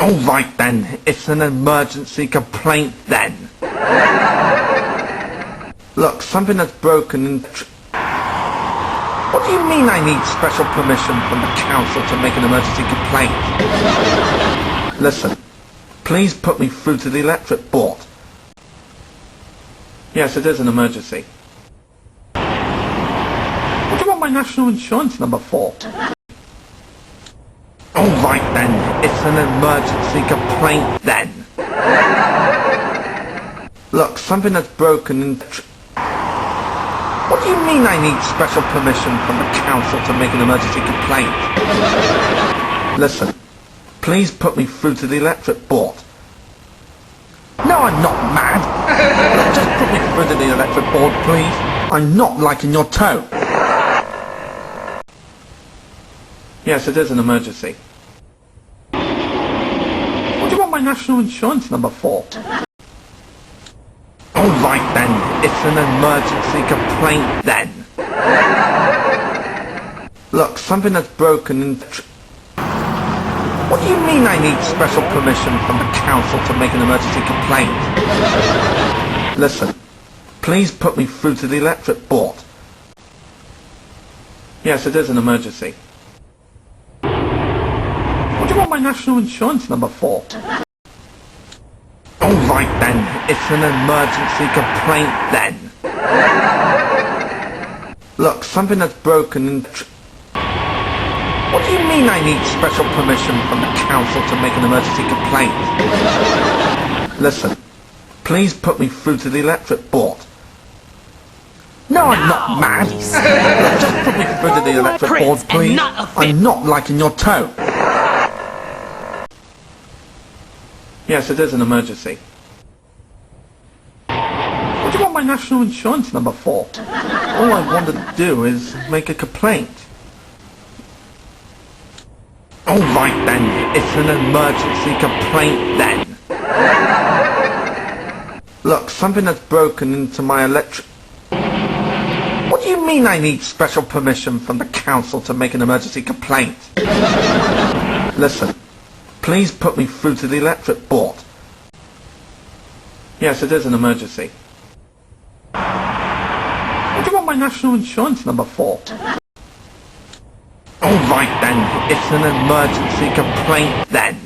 All right then, it's an emergency complaint then. Look, something that's broken in... What do you mean I need special permission from the council to make an emergency complaint? Listen, please put me through to the electric board. Yes, it is an emergency. What do you want my national insurance number for? All right then, it's an emergency complaint then. Look, something that's broken in... What do you mean I need special permission from the council to make an emergency complaint? Listen, please put me through to the electric board. No, I'm not mad. Just put me through to the electric board, please. I'm not liking your tone. Yes, it is an emergency. What do you want my national insurance number for? All right then, it's an emergency complaint then. Look, something that's broken in... What do you mean I need special permission from the council to make an emergency complaint? Listen, please put me through to the electric board. Yes, it is an emergency. What do you want my national insurance number for? All right then, it's an emergency complaint then. Look, something that's broken in... What do you mean I need special permission from the council to make an emergency complaint? Listen, please put me through to the electric board. No, I'm not mad. Just put me through to the electric board, please. I'm not liking your tone. Yes, it is an emergency. What do you want my national insurance number for? All I want to do is make a complaint. All right then, it's an emergency complaint then. Look, something that's broken into my electric... What do you mean I need special permission from the council to make an emergency complaint? Listen, please put me through to the electric board. Yes, it is an emergency. What do you want my national insurance number for? All right then, it's an emergency complaint then.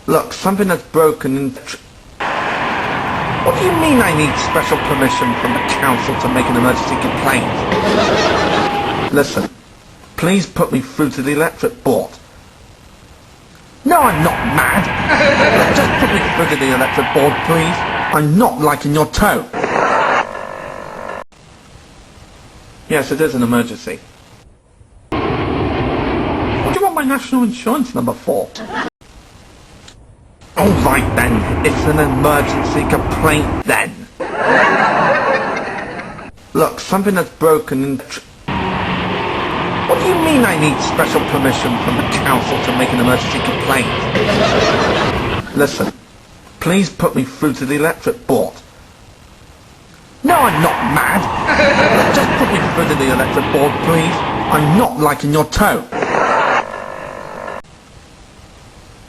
Look, something that's broken in... What do you mean I need special permission from the council to make an emergency complaint? Listen, please put me through to the electric board. No, I'm not mad. Just put me through to the electric board, please. I'm not liking your tone. Yes, it is an emergency. What do you want my national insurance number for? All right then, it's an emergency complaint then. Look, something that's broken in... What do you mean I need special permission from the council to make an emergency complaint? Listen, please put me through to the electric board. No, I'm not mad. Just put me through to the electric board, please. I'm not liking your tone.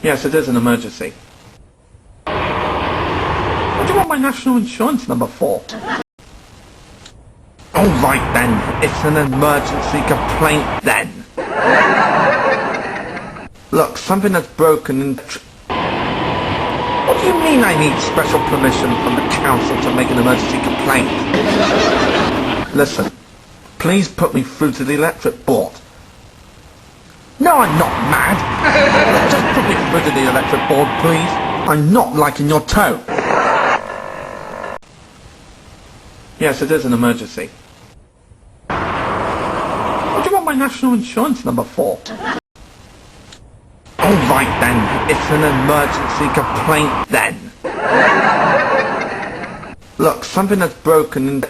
Yes, it is an emergency. What do you want my national insurance number for? All right then, it's an emergency complaint then. Look, something that's broken in... What do you mean I need special permission from the council to make an emergency complaint? Listen, please put me through to the electric board. No, I'm not mad. Just put me through to the electric board, please. I'm not liking your tone. Yes, it is an emergency. What do you want my national insurance number for? All right then, it's an emergency complaint then. Look, something that's broken in...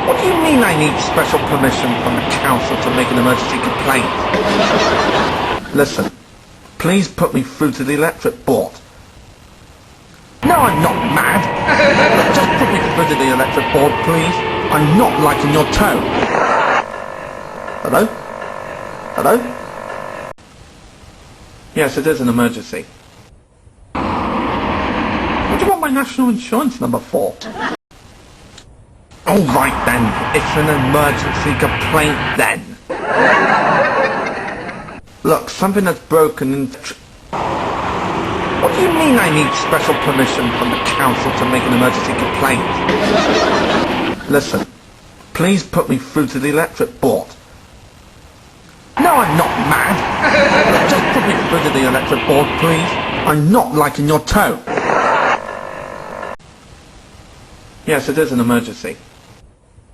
What do you mean I need special permission from the council to make an emergency complaint? Listen, please put me through to the electric board. No, I'm not mad. Just put me through to the electric board, please. I'm not liking your tone. Hello? Hello? Yes, it is an emergency. What do you want my national insurance number for? All right then, it's an emergency complaint then. Look, something that's broken in... What do you mean I need special permission from the council to make an emergency complaint? Listen, please put me through to the electric board. No, I'm not mad. Just put me through to the electric board, please. I'm not liking your tone. Yes, it is an emergency.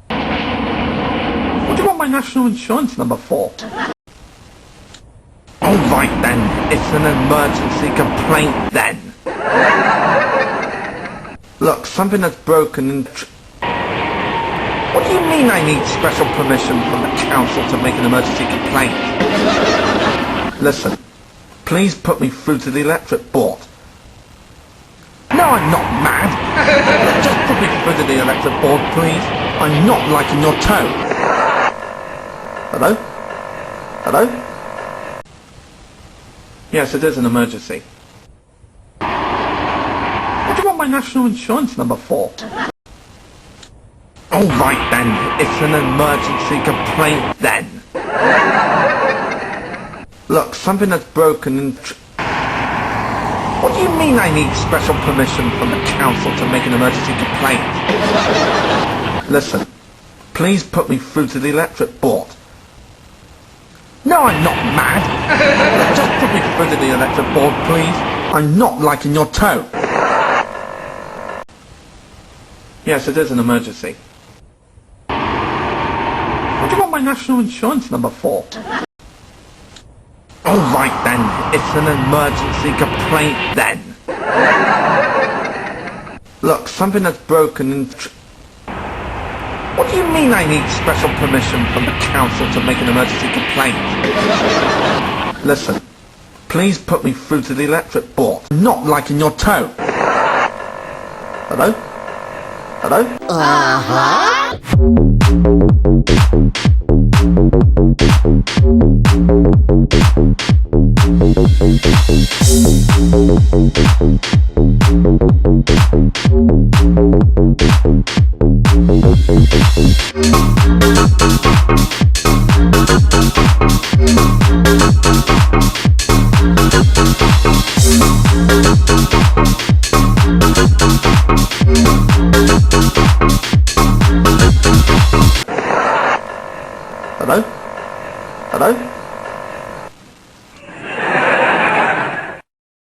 What do you want my national insurance number for? All right then, it's an emergency complaint then. Look, something that's broken in... What do you mean I need special permission from the council to make an emergency complaint? Listen, please put me through to the electric board. No, I'm not mad. Just put me through to the electric board, please. I'm not liking your tone. Hello? Hello? Yes, it is an emergency. What do you want my national insurance number for? All right then, it's an emergency complaint then. Look, something that's broken in... What do you mean I need special permission from the council to make an emergency complaint? Listen, please put me through to the electric board. No, I'm not mad. Just put me through to the electric board, please. I'm not liking your tone. Yes, it is an emergency. What do you want my national insurance number for? All right then, it's an emergency complaint then. Look, something that's broken in... What do you mean I need special permission from the council to make an emergency complaint? Listen, please put me through to the electric board. I'm not liking your tone. Hello? Hello? Uh-huh.